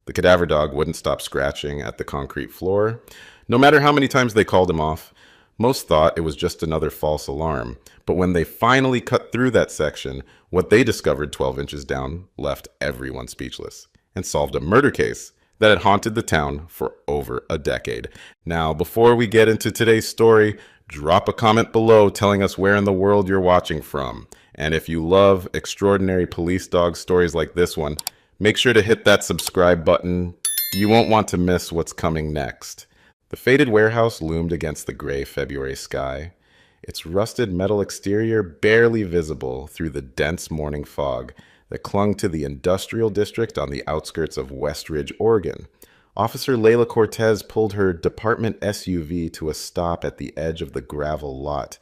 The cadaver dog wouldn't stop scratching at the concrete floor, no matter how many times they called him off. Most thought it was just another false alarm, but when they finally cut through that section, what they discovered 12 inches down left everyone speechless and solved a murder case that had haunted the town for over a decade. Now, before we get into today's story, drop a comment below telling us where in the world you're watching from. And if you love extraordinary police dog stories like this one, make sure to hit that subscribe button. You won't want to miss what's coming next. The faded warehouse loomed against the gray February sky, its rusted metal exterior barely visible through the dense morning fog that clung to the industrial district on the outskirts of Westridge, Oregon. Officer Layla Cortez pulled her department SUV to a stop at the edge of the gravel lot,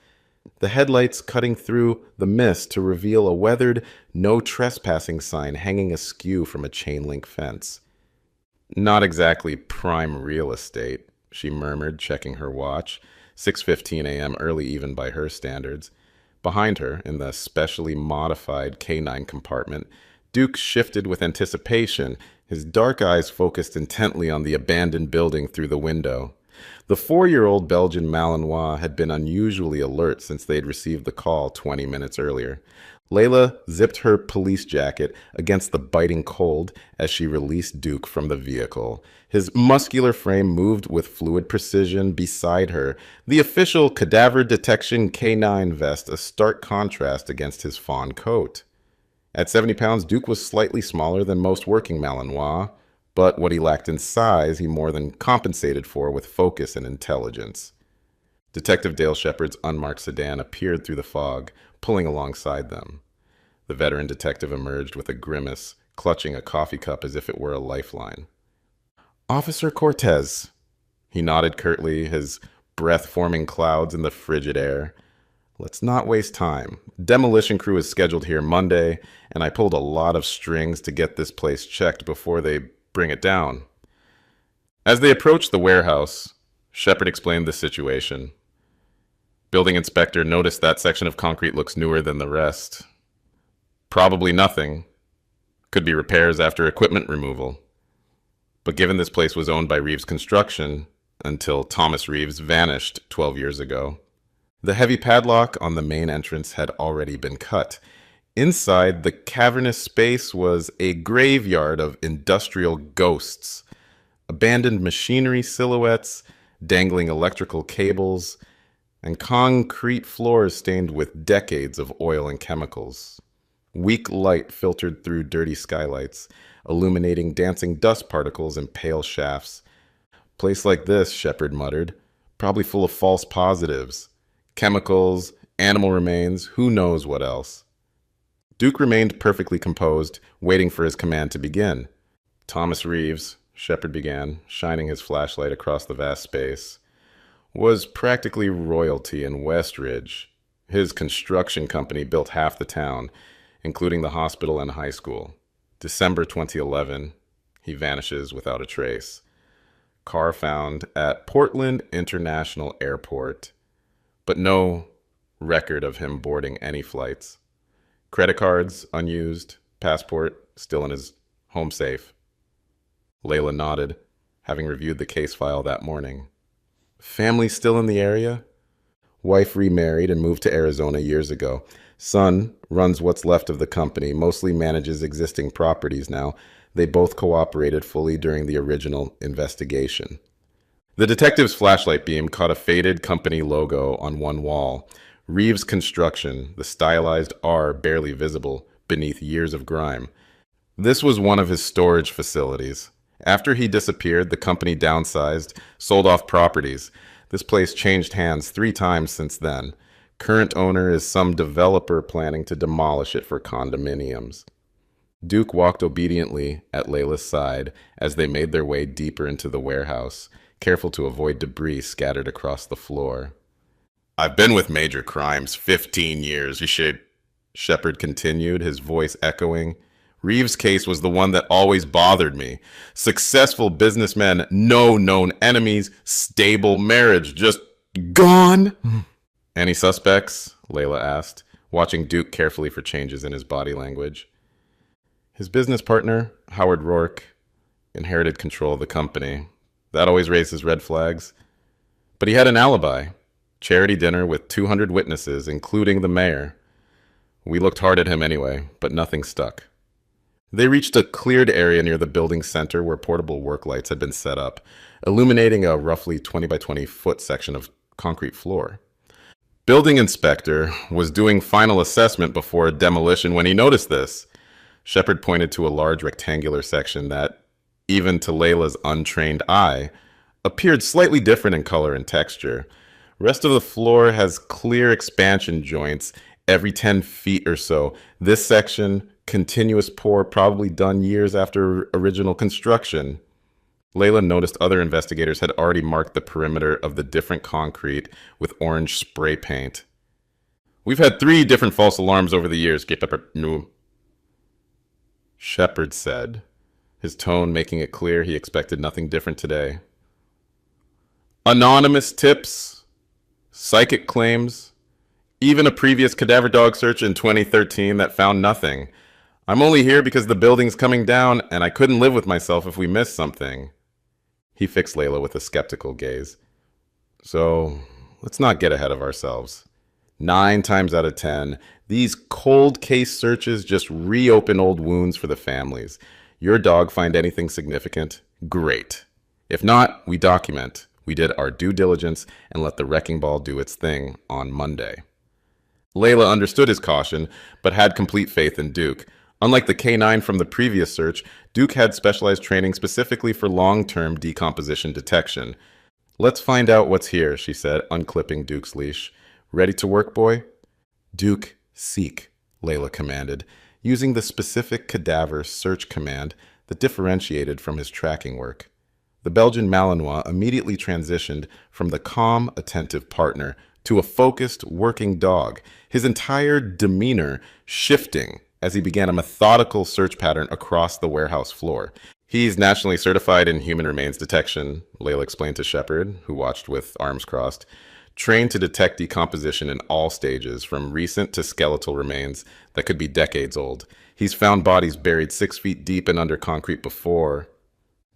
the headlights cutting through the mist to reveal a weathered "No Trespassing" sign hanging askew from a chain-link fence. Not exactly prime real estate, she murmured, checking her watch. 6:15 a.m. early even by her standards. Behind her, in the specially modified K9 compartment, Duke shifted with anticipation, his dark eyes focused intently on the abandoned building through the window. The 4-year-old Belgian Malinois had been unusually alert since they had received the call 20 minutes earlier. Layla zipped her police jacket against the biting cold as she released Duke from the vehicle. His muscular frame moved with fluid precision beside her, the official cadaver detection K9 vest a stark contrast against his fawn coat. At 70 pounds, Duke was slightly smaller than most working Malinois, but what he lacked in size, he more than compensated for with focus and intelligence. Detective Dale Shepard's unmarked sedan appeared through the fog, pulling alongside them. The veteran detective emerged with a grimace, clutching a coffee cup as if it were a lifeline. "Officer Cortez." He nodded curtly, his breath forming clouds in the frigid air. "Let's not waste time. Demolition crew is scheduled here Monday, and I pulled a lot of strings to get this place checked before they bring it down." As they approached the warehouse, Shepard explained the situation. "Building inspector noticed that section of concrete looks newer than the rest. Probably nothing. Could be repairs after equipment removal. But given this place was owned by Reeves Construction until Thomas Reeves vanished 12 years ago, the heavy padlock on the main entrance had already been cut. Inside, the cavernous space was a graveyard of industrial ghosts, abandoned machinery silhouettes, dangling electrical cables, and concrete floors stained with decades of oil and chemicals. Weak light filtered through dirty skylights, illuminating dancing dust particles and pale shafts. "Place like this," Shepard muttered, "probably full of false positives. Chemicals, animal remains, who knows what else." Duke remained perfectly composed, waiting for his command to begin. "Thomas Reeves," Shepard began, shining his flashlight across the vast space, "was practically royalty in Westridge. His construction company built half the town, including the hospital and high school. December 2011, he vanishes without a trace. Car found at Portland International Airport, but no record of him boarding any flights. Credit cards unused, passport still in his home safe." Layla nodded, having reviewed the case file that morning. "Family still in the area?" "Wife remarried and moved to Arizona years ago. Son runs what's left of the company, mostly manages existing properties now. They both cooperated fully during the original investigation." The detective's flashlight beam caught a faded company logo on one wall. Reeves Construction, the stylized R barely visible beneath years of grime. This was one of his storage facilities. After he disappeared, the company downsized, sold off properties. This place changed hands 3 times since then. Current owner is some developer planning to demolish it for condominiums. Duke walked obediently at Layla's side as they made their way deeper into the warehouse, careful to avoid debris scattered across the floor. "I've been with major crimes 15 years, Shepard continued, his voice echoing. "Reeves' case was the one that always bothered me. Successful businessman, no known enemies, stable marriage, just gone." "Any suspects?" Layla asked, watching Duke carefully for changes in his body language. "His business partner, Howard Rourke, inherited control of the company. That always raises red flags. But he had an alibi. Charity dinner with 200 witnesses, including the mayor. We looked hard at him anyway, but nothing stuck. They reached a cleared area near the building center where portable work lights had been set up, illuminating a roughly 20 by 20 foot section of concrete floor. Building inspector was doing final assessment before demolition when he noticed this. Shepard pointed to a large rectangular section that, even to Layla's untrained eye, appeared slightly different in color and texture. Rest of the floor has clear expansion joints every 10 feet or so. This section, continuous pour, probably done years after original construction. Layla noticed other investigators had already marked the perimeter of the different concrete with orange spray paint. We've had 3 different false alarms over the years, Shepard said, his tone making it clear he expected nothing different today. Anonymous tips, psychic claims, even a previous cadaver dog search in 2013 that found nothing. I'm only here because the building's coming down and I couldn't live with myself if we missed something. He fixed Layla with a skeptical gaze. So, let's not get ahead of ourselves. 9 times out of 10, these cold case searches just reopen old wounds for the families. Your dog find anything significant? Great. If not, we document. We did our due diligence and let the wrecking ball do its thing on Monday. Layla understood his caution, but had complete faith in Duke. Unlike the K9 from the previous search, Duke had specialized training specifically for long-term decomposition detection. Let's find out what's here, she said, unclipping Duke's leash. Ready to work, boy? Duke, seek, Layla commanded, using the specific cadaver search command that differentiated from his tracking work. The Belgian Malinois immediately transitioned from the calm, attentive partner to a focused, working dog, his entire demeanor shifting as he began a methodical search pattern across the warehouse floor. He's nationally certified in human remains detection, Layla explained to Shepard, who watched with arms crossed, trained to detect decomposition in all stages, from recent to skeletal remains that could be decades old. He's found bodies buried 6 feet deep and under concrete before.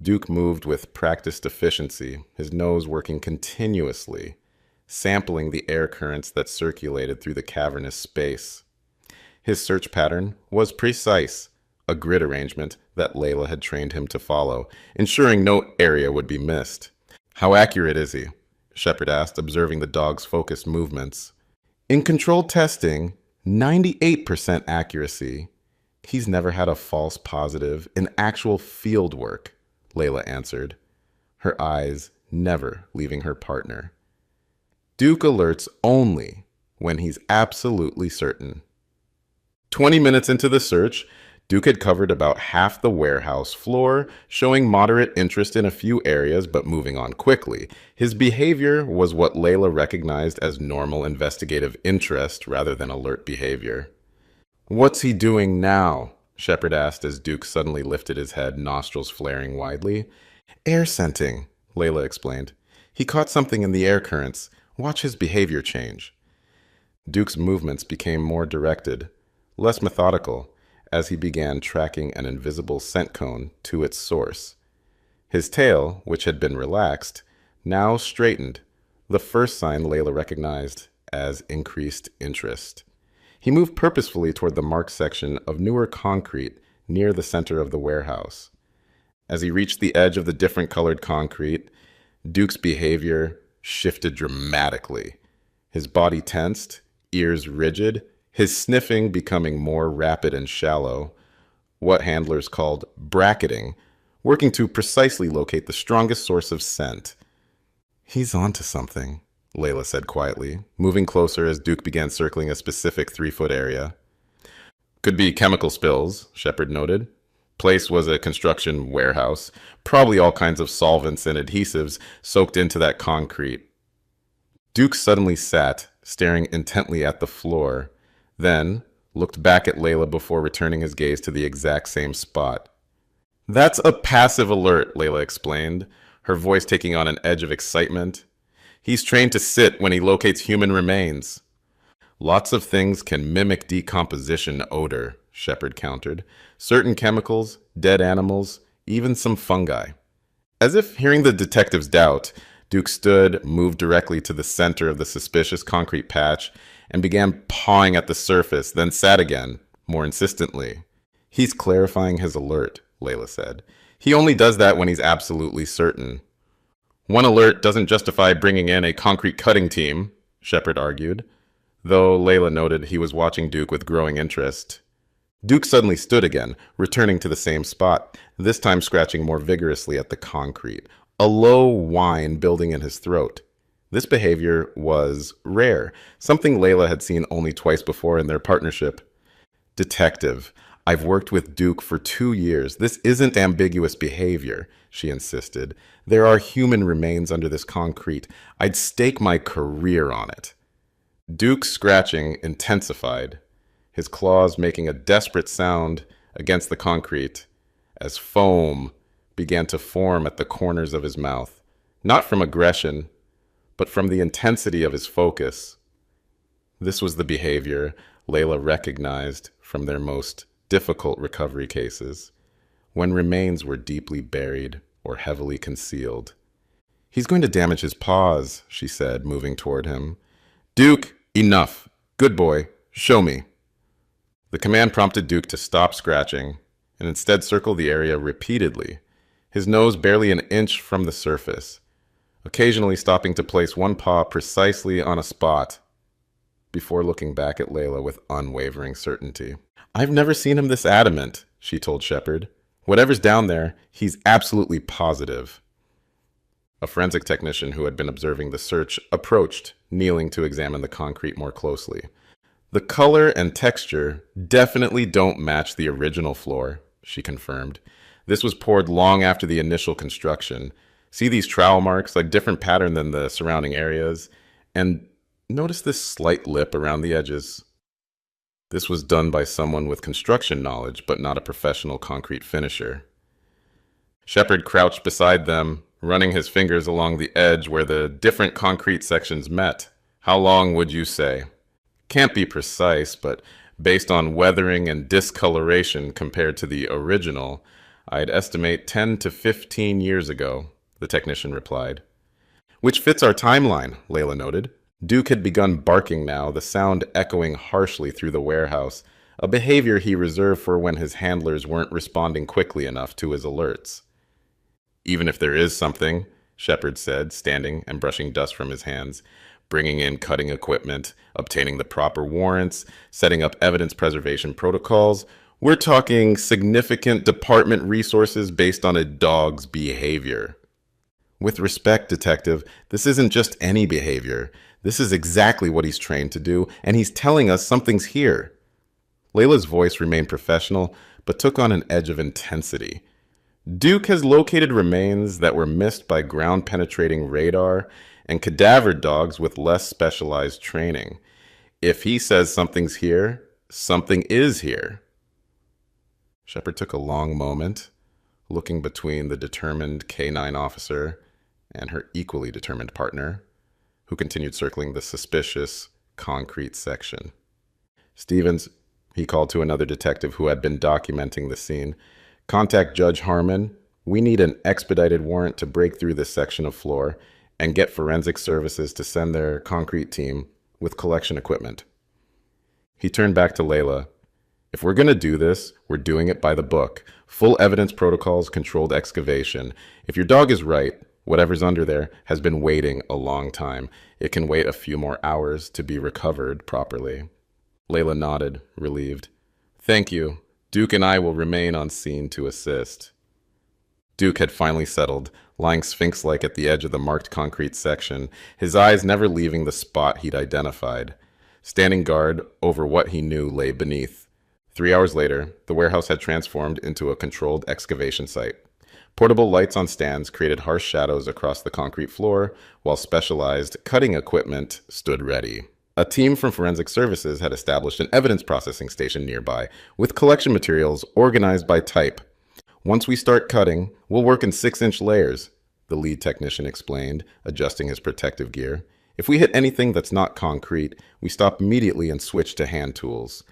Duke moved with practiced efficiency, his nose working continuously, sampling the air currents that circulated through the cavernous space. His search pattern was precise, a grid arrangement that Layla had trained him to follow, ensuring no area would be missed. How accurate is he? Shepard asked, observing the dog's focused movements. In controlled testing, 98% accuracy. He's never had a false positive in actual field work, Layla answered, her eyes never leaving her partner. Duke alerts only when he's absolutely certain. 20 minutes into the search, Duke had covered about half the warehouse floor, showing moderate interest in a few areas but moving on quickly. His behavior was what Layla recognized as normal investigative interest rather than alert behavior. What's he doing now? Shepard asked as Duke suddenly lifted his head, nostrils flaring widely. Air scenting, Layla explained. He caught something in the air currents. Watch his behavior change. Duke's movements became more directed, less methodical, as he began tracking an invisible scent cone to its source. His tail, which had been relaxed, now straightened, the first sign Layla recognized as increased interest. He moved purposefully toward the marked section of newer concrete near the center of the warehouse. As he reached the edge of the different colored concrete, Duke's behavior shifted dramatically. His body tensed, ears rigid, his sniffing becoming more rapid and shallow, what handlers called bracketing, working to precisely locate the strongest source of scent. He's onto something, Layla said quietly, moving closer as Duke began circling a specific 3-foot area. Could be chemical spills, Shepard noted. Place was a construction warehouse, probably all kinds of solvents and adhesives soaked into that concrete. Duke suddenly sat, staring intently at the floor, then looked back at Layla before returning his gaze to the exact same spot. That's a passive alert, Layla explained, her voice taking on an edge of excitement. He's trained to sit when he locates human remains. Lots of things can mimic decomposition odor, Shepard countered. Certain chemicals, dead animals, even some fungi. As if hearing the detective's doubt, Duke stood, moved directly to the center of the suspicious concrete patch, and began pawing at the surface, then sat again, more insistently. He's clarifying his alert, Layla said. He only does that when he's absolutely certain. One alert doesn't justify bringing in a concrete cutting team, Shepard argued, though Layla noted he was watching Duke with growing interest. Duke suddenly stood again, returning to the same spot, this time scratching more vigorously at the concrete, a low whine building in his throat. This behavior was rare, something Layla had seen only twice before in their partnership. Detective, I've worked with Duke for 2 years. This isn't ambiguous behavior, she insisted. There are human remains under this concrete. I'd stake my career on it. Duke's scratching intensified, his claws making a desperate sound against the concrete as foam began to form at the corners of his mouth, not from aggression, but from the intensity of his focus. This was the behavior Layla recognized from their most difficult recovery cases, when remains were deeply buried or heavily concealed. He's going to damage his paws, she said, moving toward him. Duke, enough. Good boy. Show me. The command prompted Duke to stop scratching and instead circle the area repeatedly, his nose barely an inch from the surface, occasionally stopping to place one paw precisely on a spot before looking back at Layla with unwavering certainty. I've never seen him this adamant, she told Shepard. Whatever's down there, he's absolutely positive. A forensic technician who had been observing the search approached, kneeling to examine the concrete more closely. The color and texture definitely don't match the original floor, she confirmed. This was poured long after the initial construction. See these trowel marks, a different pattern than the surrounding areas? And notice this slight lip around the edges. This was done by someone with construction knowledge, but not a professional concrete finisher. Shepard crouched beside them, running his fingers along the edge where the different concrete sections met. How long would you say? Can't be precise, but based on weathering and discoloration compared to the original, I'd estimate 10 to 15 years ago, the technician replied. Which fits our timeline, Layla noted. Duke had begun barking now, the sound echoing harshly through the warehouse, a behavior he reserved for when his handlers weren't responding quickly enough to his alerts. Even if there is something, Shepard said, standing and brushing dust from his hands, bringing in cutting equipment, obtaining the proper warrants, setting up evidence preservation protocols, we're talking significant department resources based on a dog's behavior. With respect, Detective, this isn't just any behavior. This is exactly what he's trained to do, and he's telling us something's here. Layla's voice remained professional, but took on an edge of intensity. Duke has located remains that were missed by ground-penetrating radar and cadaver dogs with less specialized training. If he says something's here, something is here. Shepard took a long moment, looking between the determined K-9 officer and her equally determined partner, who continued circling the suspicious concrete section. Stevens, he called to another detective who had been documenting the scene. Contact Judge Harmon. We need an expedited warrant to break through this section of floor and get forensic services to send their concrete team with collection equipment. He turned back to Layla. If we're going to do this, we're doing it by the book. Full evidence protocols, controlled excavation. If your dog is right, whatever's under there has been waiting a long time. It can wait a few more hours to be recovered properly. Layla nodded, relieved. Thank you. Duke and I will remain on scene to assist. Duke had finally settled, lying sphinx-like at the edge of the marked concrete section, his eyes never leaving the spot he'd identified. Standing guard over what he knew lay beneath. 3 hours later, the warehouse had transformed into a controlled excavation site. Portable lights on stands created harsh shadows across the concrete floor, while specialized cutting equipment stood ready. A team from Forensic Services had established an evidence processing station nearby, with collection materials organized by type. Once we start cutting, we'll work in 6-inch layers, the lead technician explained, adjusting his protective gear. If we hit anything that's not concrete, we stop immediately and switch to hand tools.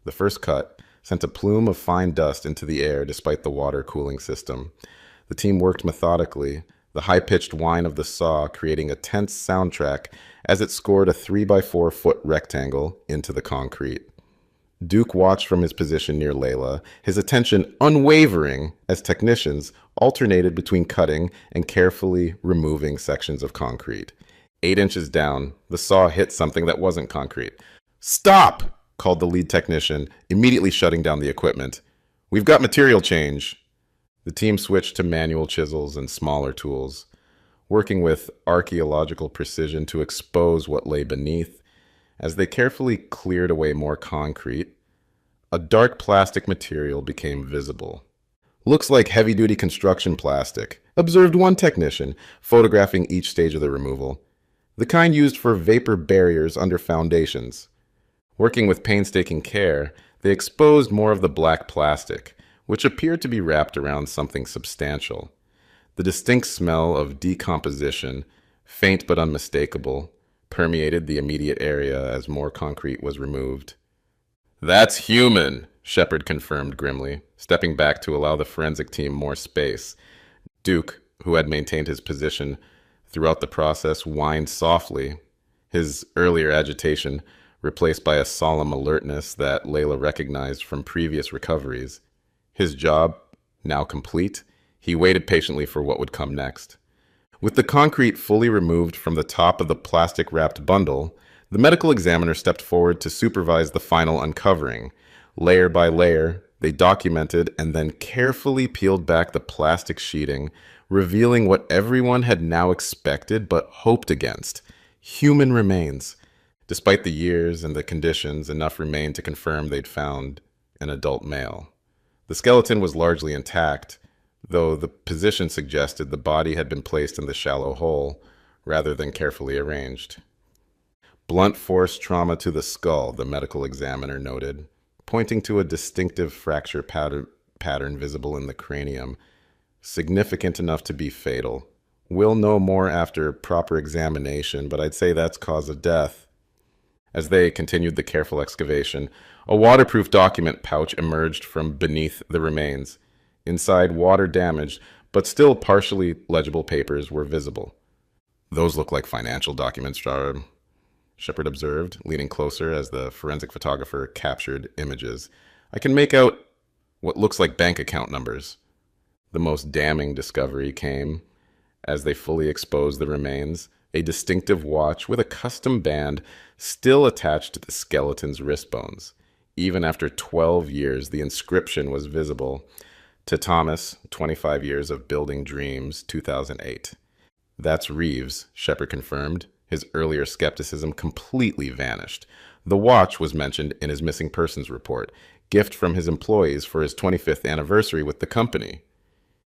The first cut, sent a plume of fine dust into the air despite the water cooling system. The team worked methodically, the high-pitched whine of the saw creating a tense soundtrack as it scored a 3x4-foot rectangle into the concrete. Duke watched from his position near Layla, his attention unwavering as technicians alternated between cutting and carefully removing sections of concrete. 8 inches down, the saw hit something that wasn't concrete. "Stop!" called the lead technician, immediately shutting down the equipment. "We've got material change." The team switched to manual chisels and smaller tools, working with archaeological precision to expose what lay beneath. As they carefully cleared away more concrete, a dark plastic material became visible. "Looks like heavy-duty construction plastic," observed one technician, photographing each stage of the removal. "The kind used for vapor barriers under foundations." Working with painstaking care, they exposed more of the black plastic, which appeared to be wrapped around something substantial. The distinct smell of decomposition, faint but unmistakable, permeated the immediate area as more concrete was removed. "That's human," Shepard confirmed grimly, stepping back to allow the forensic team more space. Duke, who had maintained his position throughout the process, whined softly, his earlier agitation replaced by a solemn alertness that Layla recognized from previous recoveries. His job now complete, he waited patiently for what would come next. With the concrete fully removed from the top of the plastic-wrapped bundle, the medical examiner stepped forward to supervise the final uncovering. Layer by layer, they documented and then carefully peeled back the plastic sheeting, revealing what everyone had now expected but hoped against: human remains. Despite the years and the conditions, enough remained to confirm they'd found an adult male. The skeleton was largely intact, though the position suggested the body had been placed in the shallow hole rather than carefully arranged. "Blunt force trauma to the skull," the medical examiner noted, pointing to a distinctive fracture pattern visible in the cranium, significant enough to be fatal. "We'll know more after proper examination, but I'd say that's cause of death." As they continued the careful excavation, a waterproof document pouch emerged from beneath the remains. Inside, water-damaged, but still partially legible papers were visible. "Those look like financial documents, Shepard observed, leaning closer as the forensic photographer captured images. "I can make out what looks like bank account numbers." The most damning discovery came as they fully exposed the remains: a distinctive watch with a custom band still attached to the skeleton's wrist bones. Even after 12 years, the inscription was visible: "To Thomas, 25 years of building dreams, 2008. "That's Reeves," Shepard confirmed. His earlier skepticism completely vanished. The watch was mentioned in his missing persons report, gift from his employees for his 25th anniversary with the company.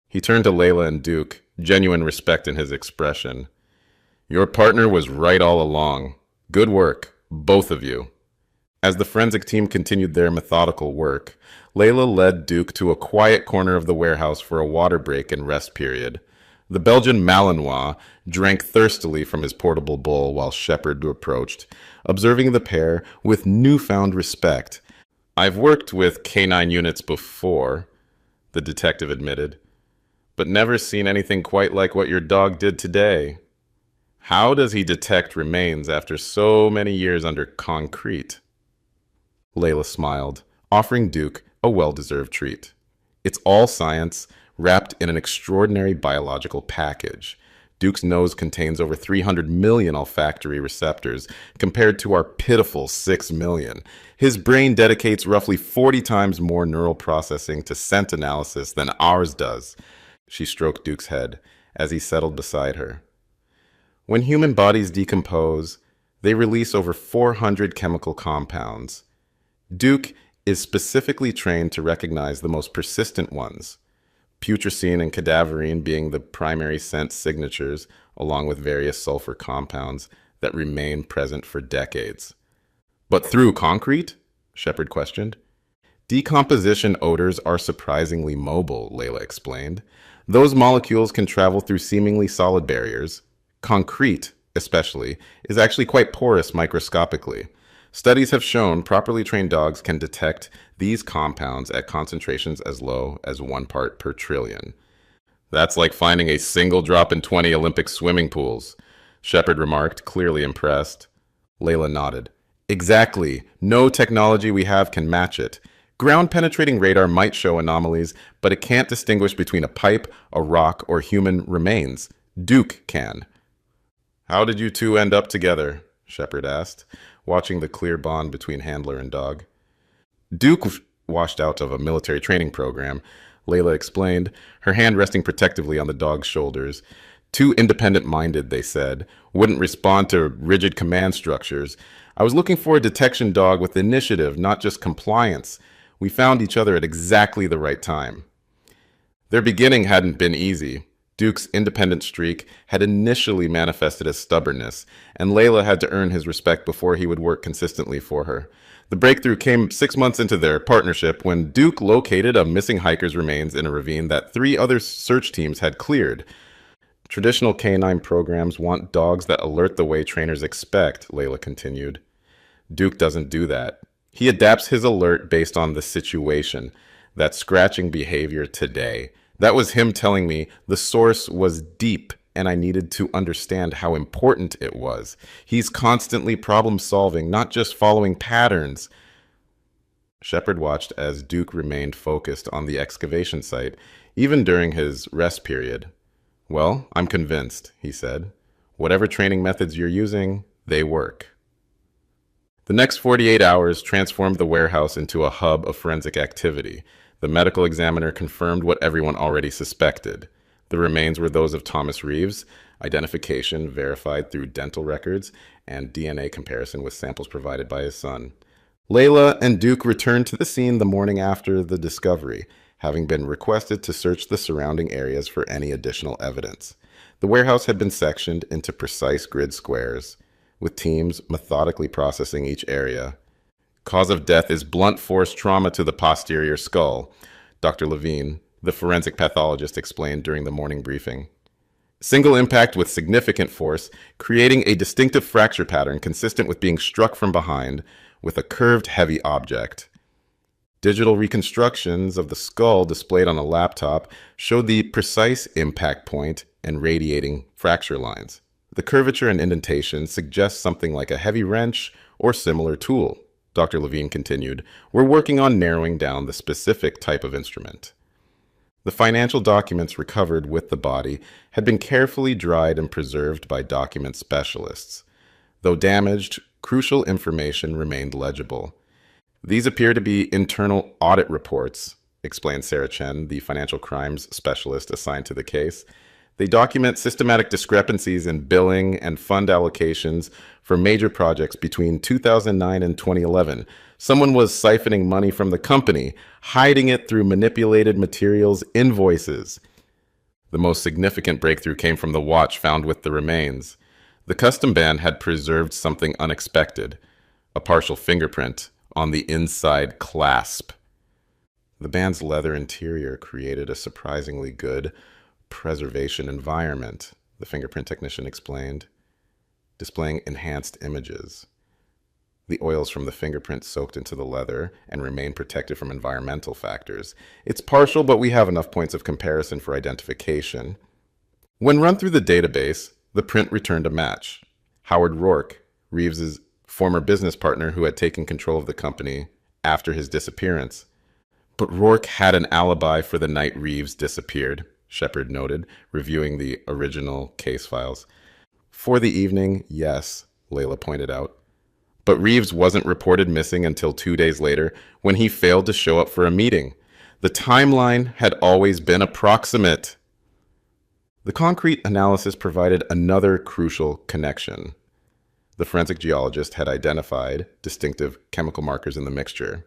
He turned to Layla and Duke, genuine respect in his expression. "Your partner was right all along. Good work, both of you." As the forensic team continued their methodical work, Layla led Duke to a quiet corner of the warehouse for a water break and rest period. The Belgian Malinois drank thirstily from his portable bowl while Shepard approached, observing the pair with newfound respect. "I've worked with canine units before," the detective admitted, "but never seen anything quite like what your dog did today. How does he detect remains after so many years under concrete?" Layla smiled, offering Duke a well-deserved treat. "It's all science, wrapped in an extraordinary biological package. Duke's nose contains over 300 million olfactory receptors, compared to our pitiful 6 million. His brain dedicates roughly 40 times more neural processing to scent analysis than ours does." She stroked Duke's head as he settled beside her. "When human bodies decompose, they release over 400 chemical compounds. Duke is specifically trained to recognize the most persistent ones, putrescine and cadaverine being the primary scent signatures, along with various sulfur compounds that remain present for decades." "But through concrete?" Shepard questioned. "Decomposition odors are surprisingly mobile," Layla explained. "Those molecules can travel through seemingly solid barriers. Concrete, especially, is actually quite porous microscopically. Studies have shown properly trained dogs can detect these compounds at concentrations as low as 1 part per trillion. That's like finding a single drop in 20 Olympic swimming pools, Shepard remarked, clearly impressed. Layla nodded. Exactly. No technology we have can match it. Ground-penetrating radar might show anomalies, but it can't distinguish between a pipe, a rock, or human remains. Duke can. How did you two end up together? Shepard asked, watching the clear bond between handler and dog. Duke washed out of a military training program, Layla explained, her hand resting protectively on the dog's shoulders. Too independent-minded, they said, wouldn't respond to rigid command structures. I was looking for a detection dog with initiative, not just compliance. We found each other at exactly the right time. Their beginning hadn't been easy. Duke's independent streak had initially manifested as stubbornness, and Layla had to earn his respect before he would work consistently for her. The breakthrough came 6 months into their partnership when Duke located a missing hiker's remains in a ravine that 3 other search teams had cleared. Traditional canine programs want dogs that alert the way trainers expect, Layla continued. Duke doesn't do that. He adapts his alert based on the situation, that scratching behavior today. That was him telling me the source was deep and I needed to understand how important it was. He's constantly problem solving, not just following patterns. Shepard watched as Duke remained focused on the excavation site, even during his rest period. Well, I'm convinced, he said. Whatever training methods you're using, they work. The next 48 hours transformed the warehouse into a hub of forensic activity. The medical examiner confirmed what everyone already suspected. The remains were those of Thomas Reeves, identification verified through dental records and DNA comparison with samples provided by his son. Layla and Duke returned to the scene the morning after the discovery, having been requested to search the surrounding areas for any additional evidence. The warehouse had been sectioned into precise grid squares, with teams methodically processing each area. Cause of death is blunt force trauma to the posterior skull, Dr. Levine, the forensic pathologist, explained during the morning briefing. Single impact with significant force, creating a distinctive fracture pattern consistent with being struck from behind with a curved, heavy object. Digital reconstructions of the skull displayed on a laptop showed the precise impact point and radiating fracture lines. The curvature and indentation suggest something like a heavy wrench or similar tool. Dr. Levine continued, we're working on narrowing down the specific type of instrument. The financial documents recovered with the body had been carefully dried and preserved by document specialists. Though damaged, crucial information remained legible. These appear to be internal audit reports, explained Sarah Chen, the financial crimes specialist assigned to the case. They document systematic discrepancies in billing and fund allocations for major projects between 2009 and 2011. Someone was siphoning money from the company, hiding it through manipulated materials invoices. The most significant breakthrough came from the watch found with the remains. The custom band had preserved something unexpected, a partial fingerprint on the inside clasp. The band's leather interior created a surprisingly good preservation environment, the fingerprint technician explained, displaying enhanced images. The oils from the fingerprint soaked into the leather and remain protected from environmental factors. It's partial, but we have enough points of comparison for identification. When run through the database, the print returned a match. Howard Rourke, Reeves's former business partner who had taken control of the company after his disappearance. But Rourke had an alibi for the night Reeves disappeared, Shepard noted, reviewing the original case files. For the evening, yes, Layla pointed out. But Reeves wasn't reported missing until 2 days later when he failed to show up for a meeting. The timeline had always been approximate. The concrete analysis provided another crucial connection. The forensic geologist had identified distinctive chemical markers in the mixture.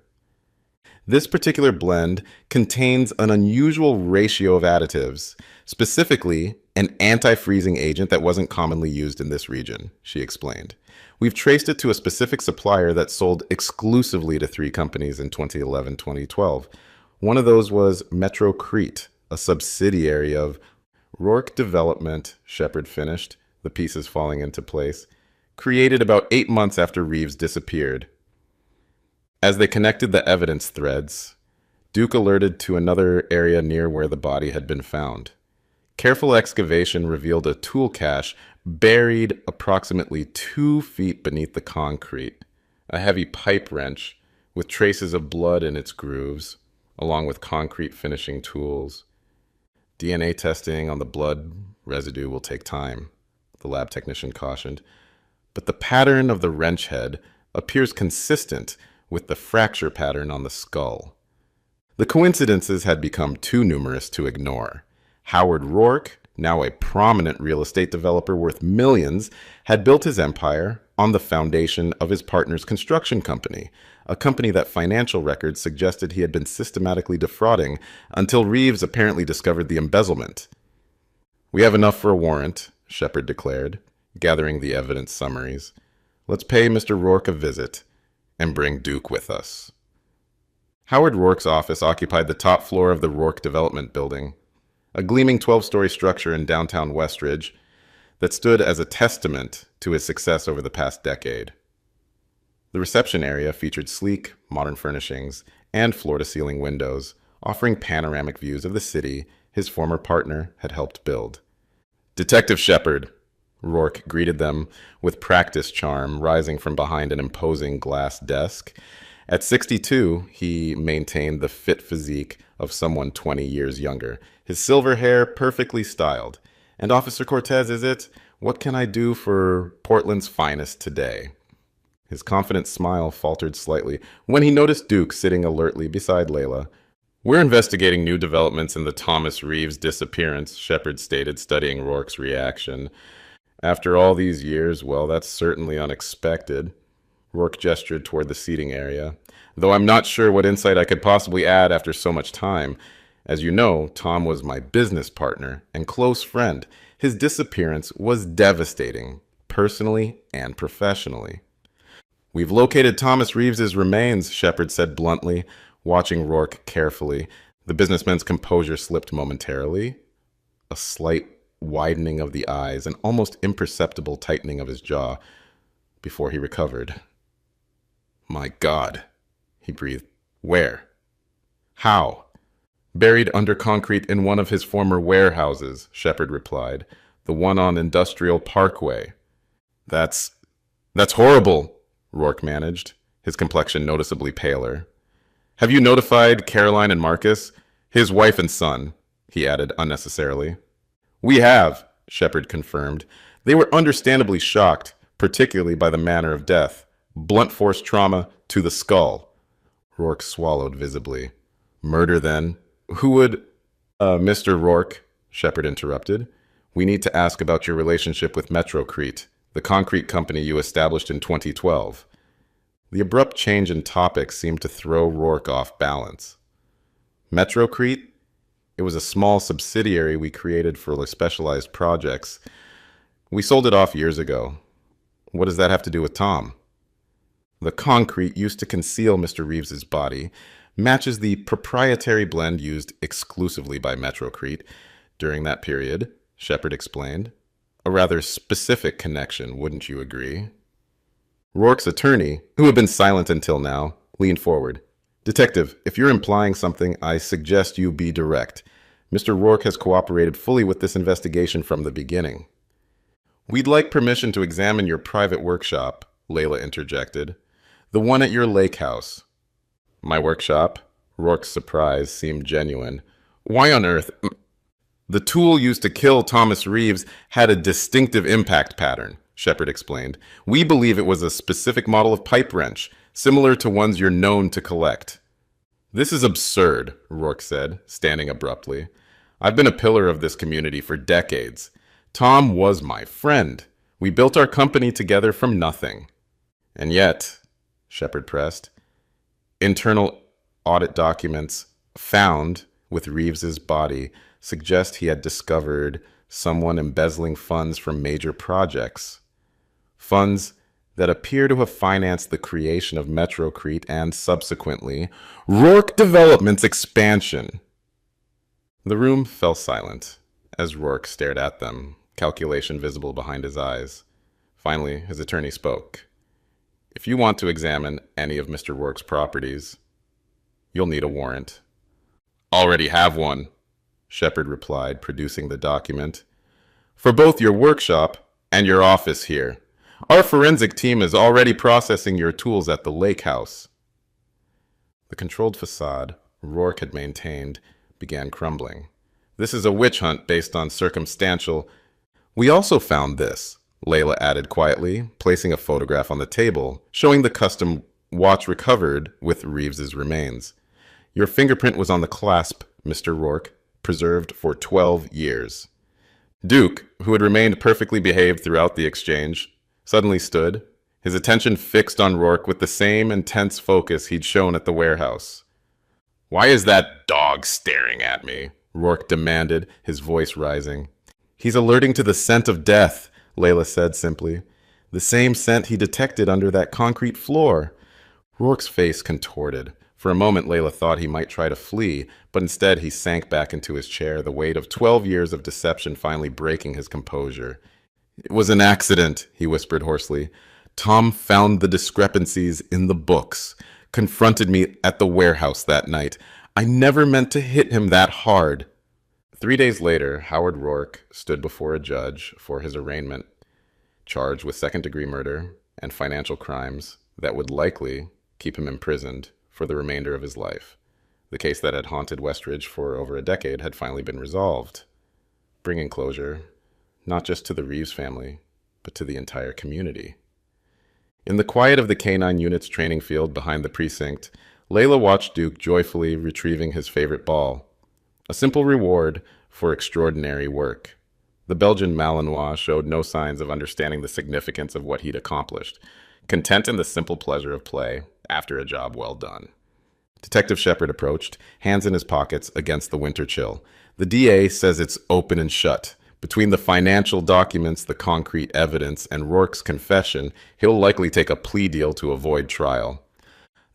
This particular blend contains an unusual ratio of additives, specifically an anti-freezing agent that wasn't commonly used in this region, she explained. We've traced it to a specific supplier that sold exclusively to 3 companies in 2011-2012. One of those was Metrocrete, a subsidiary of Rourke Development, Shepard finished, the pieces falling into place, created about 8 months after Reeves disappeared, As they connected the evidence threads, Duke alerted to another area near where the body had been found. Careful excavation revealed a tool cache buried approximately 2 feet beneath the concrete, a heavy pipe wrench with traces of blood in its grooves, along with concrete finishing tools. DNA testing on the blood residue will take time, the lab technician cautioned, but the pattern of the wrench head appears consistent with the fracture pattern on the skull. The coincidences had become too numerous to ignore. Howard Rourke, now a prominent real estate developer worth millions, had built his empire on the foundation of his partner's construction company, a company that financial records suggested he had been systematically defrauding until Reeves apparently discovered the embezzlement. "We have enough for a warrant," Shepard declared, gathering the evidence summaries. "Let's pay Mr. Rourke a visit and bring Duke with us." Howard Rourke's office occupied the top floor of the Rourke Development Building, a gleaming 12-story structure in downtown Westridge that stood as a testament to his success over the past decade. The reception area featured sleek, modern furnishings and floor-to-ceiling windows, offering panoramic views of the city his former partner had helped build. "Detective Shepard," Rourke greeted them with practice charm rising from behind an imposing glass desk. At 62, he maintained the fit physique of someone 20 years younger, his silver hair perfectly styled. "And Officer Cortez, is it? What can I do for Portland's finest today?" His confident smile faltered slightly when he noticed Duke sitting alertly beside Layla. "We're investigating new developments in the Thomas Reeves disappearance," Shepard stated, studying Rourke's reaction. "After all these years, well, that's certainly unexpected." Rourke gestured toward the seating area. "Though I'm not sure what insight I could possibly add after so much time. As you know, Tom was my business partner and close friend. His disappearance was devastating, personally and professionally." "We've located Thomas Reeves's remains," Shepard said bluntly, watching Rourke carefully. The businessman's composure slipped momentarily. A slight widening of the eyes, an almost imperceptible tightening of his jaw, before he recovered. "My God," he breathed. "Where? How?" "Buried under concrete in one of his former warehouses," Shepard replied. "The one on Industrial Parkway." That's horrible," Rourke managed, his complexion noticeably paler. "Have you notified Caroline and Marcus? His wife and son," he added unnecessarily. "We have," Shepard confirmed. "They were understandably shocked, particularly by the manner of death. Blunt force trauma to the skull." Rourke swallowed visibly. "Murder, then? Who would—" Mr. Rourke," Shepard interrupted. "We need to ask about your relationship with Metrocrete, the concrete company you established in 2012. The abrupt change in topic seemed to throw Rourke off balance. Metrocrete? It was a small subsidiary we created for specialized projects. We sold it off years ago. What does that have to do with Tom? The concrete used to conceal Mr. Reeves's body matches the proprietary blend used exclusively by Metrocrete during that period, Shepard explained. A rather specific connection, wouldn't you agree? Rourke's attorney, who had been silent until now, leaned forward. "Detective, if you're implying something, I suggest you be direct. Mr. Rourke has cooperated fully with this investigation from the beginning." "We'd like permission to examine your private workshop," Layla interjected. "The one at your lake house." "My workshop?" Rourke's surprise seemed genuine. "Why on earth—" "The tool used to kill Thomas Reeves had a distinctive impact pattern," Shepard explained. "We believe it was a specific model of pipe wrench, similar to ones you're known to collect." "This is absurd," Rourke said, standing abruptly. "I've been a pillar of this community for decades. Tom was my friend. We built our company together from nothing." "And yet," Shepard pressed, "internal audit documents found with Reeves's body suggest he had discovered someone embezzling funds from major projects. Funds that appear to have financed the creation of Metrocrete and, subsequently, Rourke Development's expansion." The room fell silent as Rourke stared at them, calculation visible behind his eyes. Finally, his attorney spoke. If you want to examine any of Mr. Rourke's properties, you'll need a warrant. Already have one, Shepard replied, producing the document. For both your workshop and your office here. Our forensic team is already processing your tools at the lake house. The controlled facade Rourke had maintained began crumbling. This is a witch hunt based on circumstantial. We also found this, Layla added quietly, placing a photograph on the table, showing the custom watch recovered with Reeves's remains. Your fingerprint was on the clasp, Mr. Rourke, preserved for 12 years. Duke, who had remained perfectly behaved throughout the exchange, suddenly stood, his attention fixed on Rourke with the same intense focus he'd shown at the warehouse. Why is that dog staring at me? Rourke demanded, his voice rising. He's alerting to the scent of death, Layla said simply. The same scent he detected under that concrete floor. Rourke's face contorted. For a moment, Layla thought he might try to flee, but instead he sank back into his chair, the weight of 12 years of deception finally breaking his composure. It was an accident, he whispered hoarsely. Tom found the discrepancies in the books, confronted me at the warehouse that night. I never meant to hit him that hard. 3 days later, Howard Rourke stood before a judge for his arraignment, charged with second-degree murder and financial crimes that would likely keep him imprisoned for the remainder of his life. The case that had haunted Westridge for over a decade had finally been resolved, bringing closure not just to the Reeves family, but to the entire community. In the quiet of the K-9 unit's training field behind the precinct, Layla watched Duke joyfully retrieving his favorite ball, a simple reward for extraordinary work. The Belgian Malinois showed no signs of understanding the significance of what he'd accomplished, content in the simple pleasure of play after a job well done. Detective Shepard approached, hands in his pockets against the winter chill. The DA says it's open and shut. Between the financial documents, the concrete evidence, and Rourke's confession, he'll likely take a plea deal to avoid trial.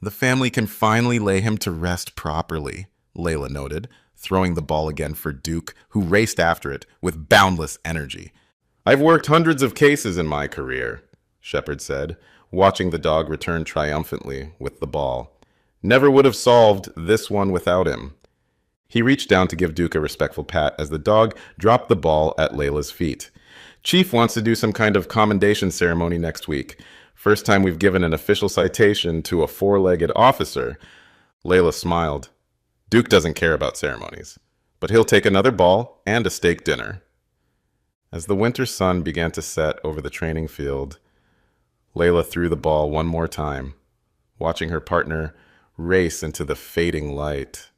The family can finally lay him to rest properly, Layla noted, throwing the ball again for Duke, who raced after it with boundless energy. I've worked hundreds of cases in my career, Shepard said, watching the dog return triumphantly with the ball. Never would have solved this one without him. He reached down to give Duke a respectful pat as the dog dropped the ball at Layla's feet. Chief wants to do some kind of commendation ceremony next week. First time we've given an official citation to a four-legged officer. Layla smiled. Duke doesn't care about ceremonies, but he'll take another ball and a steak dinner. As the winter sun began to set over the training field, Layla threw the ball one more time, watching her partner race into the fading light.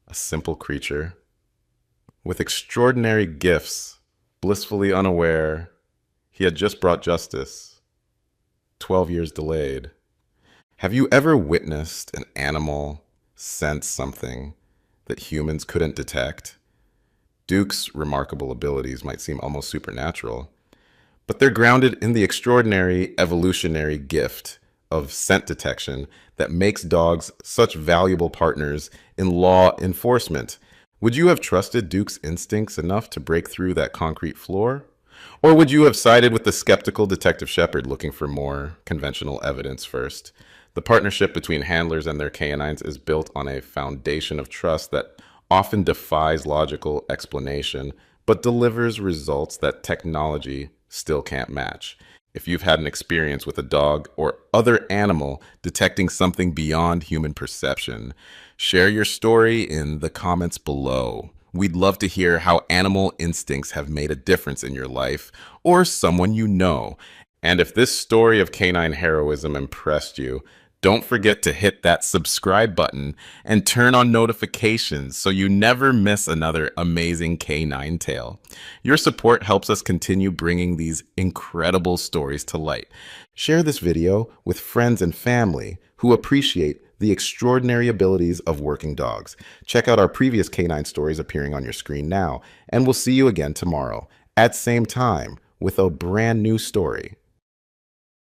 A simple creature with extraordinary gifts, blissfully unaware he had just brought justice, 12 years delayed. Have you ever witnessed an animal sense something that humans couldn't detect? Duke's remarkable abilities might seem almost supernatural, but they're grounded in the extraordinary evolutionary gift of scent detection that makes dogs such valuable partners in law enforcement. Would you have trusted Duke's instincts enough to break through that concrete floor? Or would you have sided with the skeptical Detective Shepard looking for more conventional evidence first? The partnership between handlers and their canines is built on a foundation of trust that often defies logical explanation, but delivers results that technology still can't match. If you've had an experience with a dog or other animal detecting something beyond human perception, share your story in the comments below. We'd love to hear how animal instincts have made a difference in your life or someone you know. And if this story of canine heroism impressed you, don't forget to hit that subscribe button and turn on notifications so you never miss another amazing canine tale. Your support helps us continue bringing these incredible stories to light. Share this video with friends and family who appreciate the extraordinary abilities of working dogs. Check out our previous canine stories appearing on your screen now, and we'll see you again tomorrow at same time with a brand new story.